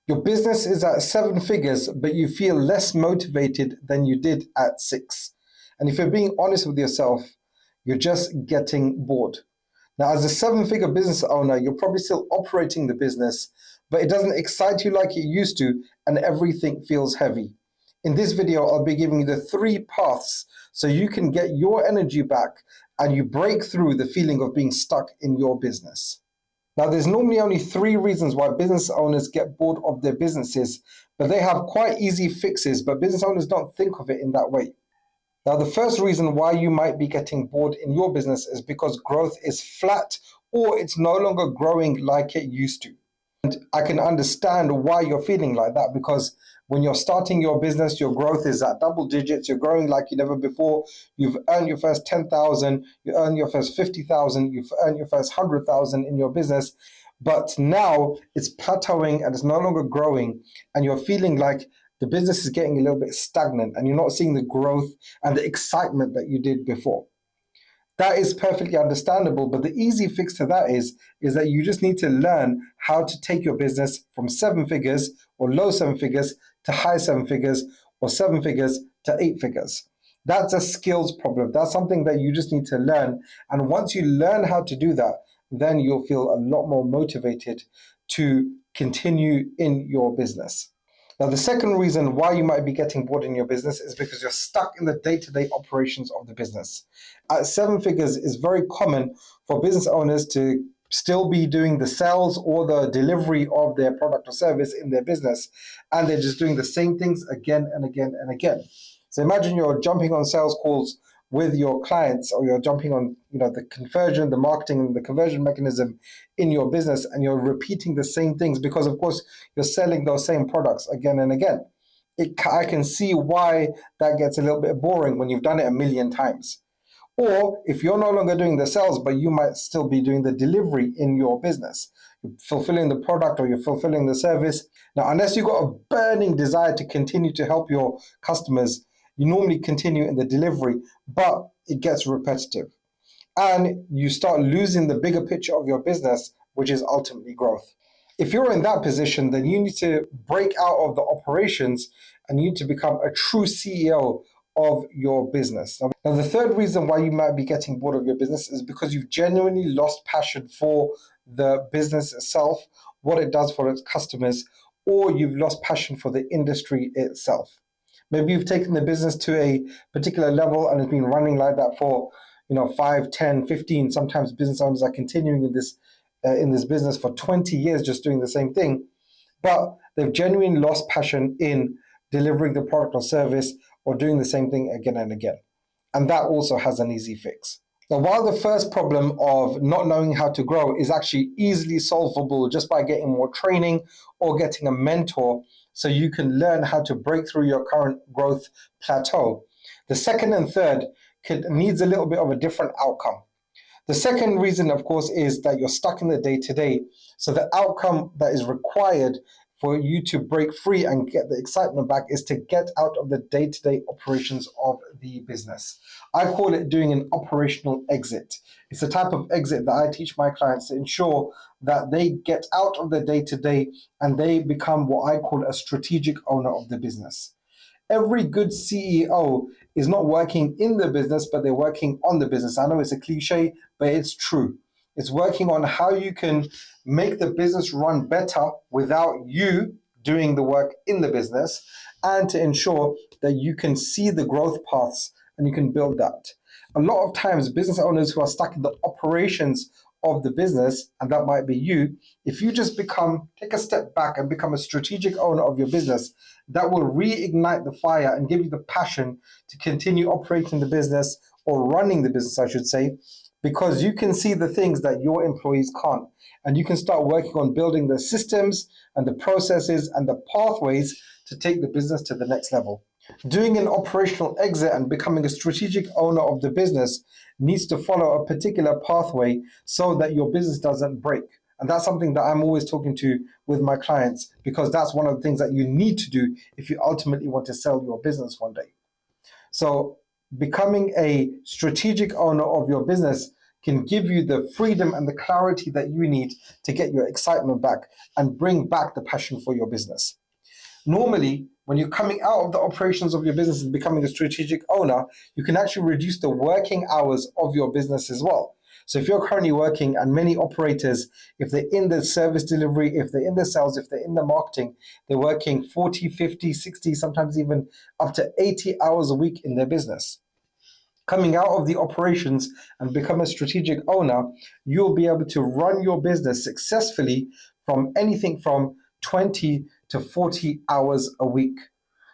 Your business is at 7 figures, but you feel less motivated than you did at 6. And if you're being honest with yourself, you're just getting bored. Now, as a 7 figure business owner, you're probably still operating the business, but it doesn't excite you like it used to, and everything feels heavy. In this video, I'll be giving you the 3 paths so you can get your energy back and you break through the feeling of being stuck in your business. Now, there's normally only 3 reasons why business owners get bored of their businesses, but they have quite easy fixes, but business owners don't think of it in that way. Now, the first reason why you might be getting bored in your business is because growth is flat or it's no longer growing like it used to. And I can understand why you're feeling like that, because when you're starting your business, your growth is at double digits, you're growing like you never before, you've earned your first 10,000, you earned your first 50,000, you've earned your first 100,000 in your business, but now it's plateauing and it's no longer growing, and you're feeling like the business is getting a little bit stagnant and you're not seeing the growth and the excitement that you did before. That is perfectly understandable, but the easy fix to that is that you just need to learn how to take your business from 7 figures or low 7 figures to high 7 figures or 7 figures to 8 figures. That's a skills problem. That's something that you just need to learn. And once you learn how to do that, then you'll feel a lot more motivated to continue in your business. Now, the second reason why you might be getting bored in your business is because you're stuck in the day-to-day operations of the business. At 7 figures, it's very common for business owners to still be doing the sales or the delivery of their product or service in their business, and they're just doing the same things again and again and again. So imagine you're jumping on sales calls with your clients, or you're jumping on the conversion, the marketing, the conversion mechanism in your business, and you're repeating the same things because, of course, you're selling those same products again and again. I can see why that gets a little bit boring when you've done it a million times. Or if you're no longer doing the sales, but you might still be doing the delivery in your business, you're fulfilling the product or you're fulfilling the service. Now, unless you've got a burning desire to continue to help your customers, you normally continue in the delivery, but it gets repetitive. And you start losing the bigger picture of your business, which is ultimately growth. If you're in that position, then you need to break out of the operations and you need to become a true CEO of your business. Now, the third reason why you might be getting bored of your business is because you've genuinely lost passion for the business itself, what it does for its customers, or you've lost passion for the industry itself. Maybe you've taken the business to a particular level and it's been running like that for 5, 10, 15. Sometimes business owners are continuing in this business for 20 years just doing the same thing, but they've genuinely lost passion in delivering the product or service or doing the same thing again and again. And that also has an easy fix. Now, while the first problem of not knowing how to grow is actually easily solvable just by getting more training or getting a mentor so you can learn how to break through your current growth plateau, the second and third needs a little bit of a different outcome. The second reason, of course, is that you're stuck in the day-to-day. So the outcome that is required for you to break free and get the excitement back is to get out of the day-to-day operations of the business. I call it doing an operational exit. It's the type of exit that I teach my clients to ensure that they get out of the day-to-day and they become what I call a strategic owner of the business. Every good CEO is not working in the business, but they're working on the business. I know it's a cliche, but it's true. It's working on how you can make the business run better without you doing the work in the business, and to ensure that you can see the growth paths and you can build that. A lot of times, business owners who are stuck in the operations of the business, and that might be you, if you just take a step back and become a strategic owner of your business, that will reignite the fire and give you the passion to continue operating the business, or running the business, I should say, because you can see the things that your employees can't. And you can start working on building the systems and the processes and the pathways to take the business to the next level. Doing an operational exit and becoming a strategic owner of the business needs to follow a particular pathway so that your business doesn't break. And that's something that I'm always talking to with my clients, because that's one of the things that you need to do if you ultimately want to sell your business one day. So becoming a strategic owner of your business can give you the freedom and the clarity that you need to get your excitement back and bring back the passion for your business. Normally, when you're coming out of the operations of your business and becoming a strategic owner, you can actually reduce the working hours of your business as well. So if you're currently working, and many operators, if they're in the service delivery, if they're in the sales, if they're in the marketing, they're working 40, 50, 60, sometimes even up to 80 hours a week in their business. Coming out of the operations and become a strategic owner, you'll be able to run your business successfully from anything from 20 to 40 hours a week.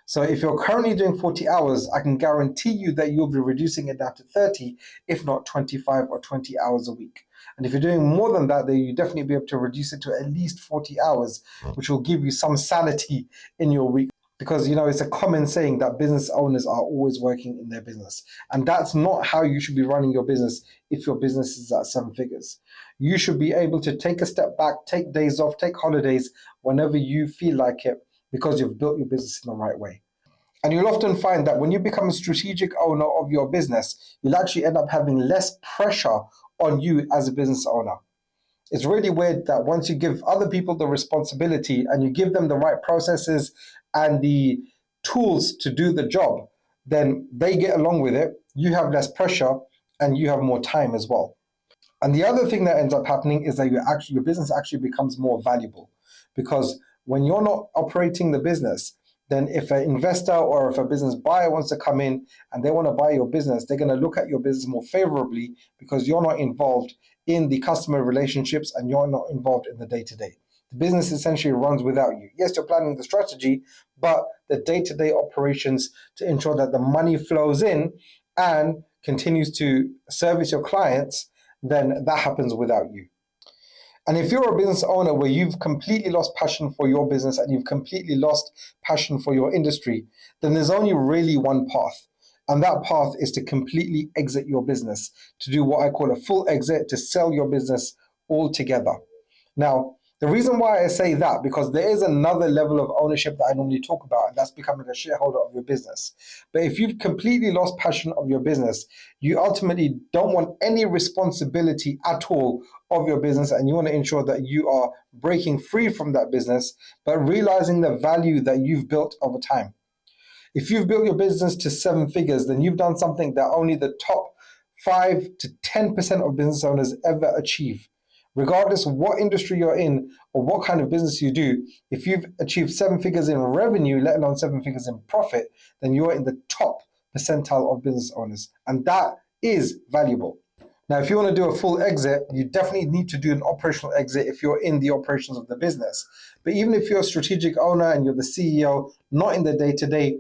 So if you're currently doing 40 hours, I can guarantee you that you'll be reducing it down to 30, if not 25 or 20 hours a week. And if you're doing more than that, then you definitely be able to reduce it to at least 40 hours, which will give you some sanity in your week. Because it's a common saying that business owners are always working in their business. And that's not how you should be running your business if your business is at 7 figures. You should be able to take a step back, take days off, take holidays whenever you feel like it, because you've built your business in the right way. And you'll often find that when you become a strategic owner of your business, you'll actually end up having less pressure on you as a business owner. It's really weird that once you give other people the responsibility and you give them the right processes and the tools to do the job, then they get along with it, you have less pressure, and you have more time as well. And the other thing that ends up happening is that your business actually becomes more valuable, because when you're not operating the business, then if an investor or if a business buyer wants to come in and they want to buy your business, they're going to look at your business more favorably because you're not involved in the customer relationships and you're not involved in the day-to-day. The business essentially runs without you. Yes, you're planning the strategy, but the day-to-day operations to ensure that the money flows in and continues to service your clients, then that happens without you. And if you're a business owner where you've completely lost passion for your business and you've completely lost passion for your industry, then there's only really one path. And that path is to completely exit your business, to do what I call a full exit, to sell your business altogether. Now, the reason why I say that, because there is another level of ownership that I normally talk about, and that's becoming a shareholder of your business. But if you've completely lost passion of your business, you ultimately don't want any responsibility at all of your business, and you want to ensure that you are breaking free from that business, but realizing the value that you've built over time. If you've built your business to 7 figures, then you've done something that only the top 5 to 10% of business owners ever achieve. Regardless of what industry you're in or what kind of business you do, if you've achieved 7 figures in revenue, let alone 7 figures in profit, then you're in the top percentile of business owners. And that is valuable. Now, if you want to do a full exit, you definitely need to do an operational exit if you're in the operations of the business. But even if you're a strategic owner and you're the CEO, not in the day-to-day,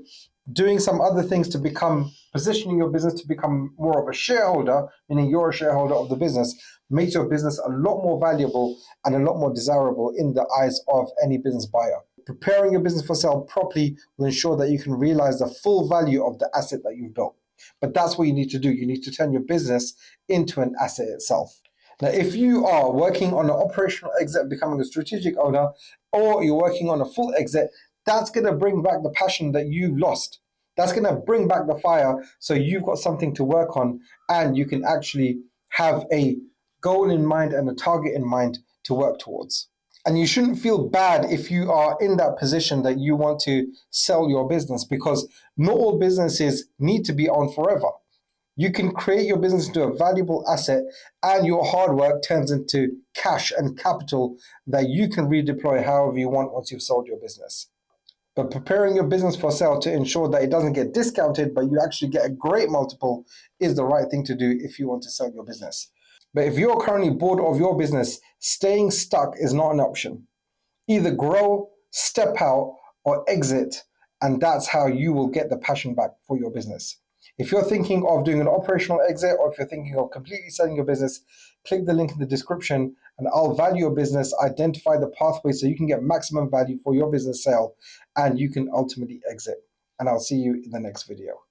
doing some other things to positioning your business to become more of a shareholder, meaning you're a shareholder of the business, makes your business a lot more valuable and a lot more desirable in the eyes of any business buyer. Preparing your business for sale properly will ensure that you can realize the full value of the asset that you've built. But that's what you need to do. You need to turn your business into an asset itself. Now, if you are working on an operational exit, becoming a strategic owner, or you're working on a full exit, that's going to bring back the passion that you've lost. That's going to bring back the fire, so you've got something to work on and you can actually have a goal in mind and a target in mind to work towards. And you shouldn't feel bad if you are in that position that you want to sell your business, because not all businesses need to be on forever. You can create your business into a valuable asset, and your hard work turns into cash and capital that you can redeploy however you want once you've sold your business. But preparing your business for sale to ensure that it doesn't get discounted, but you actually get a great multiple, is the right thing to do if you want to sell your business. But if you're currently bored of your business, staying stuck is not an option. Either grow, step out, or exit, and that's how you will get the passion back for your business. If you're thinking of doing an operational exit, or if you're thinking of completely selling your business, click the link in the description and I'll value your business, identify the pathway so you can get maximum value for your business sale and you can ultimately exit. And I'll see you in the next video.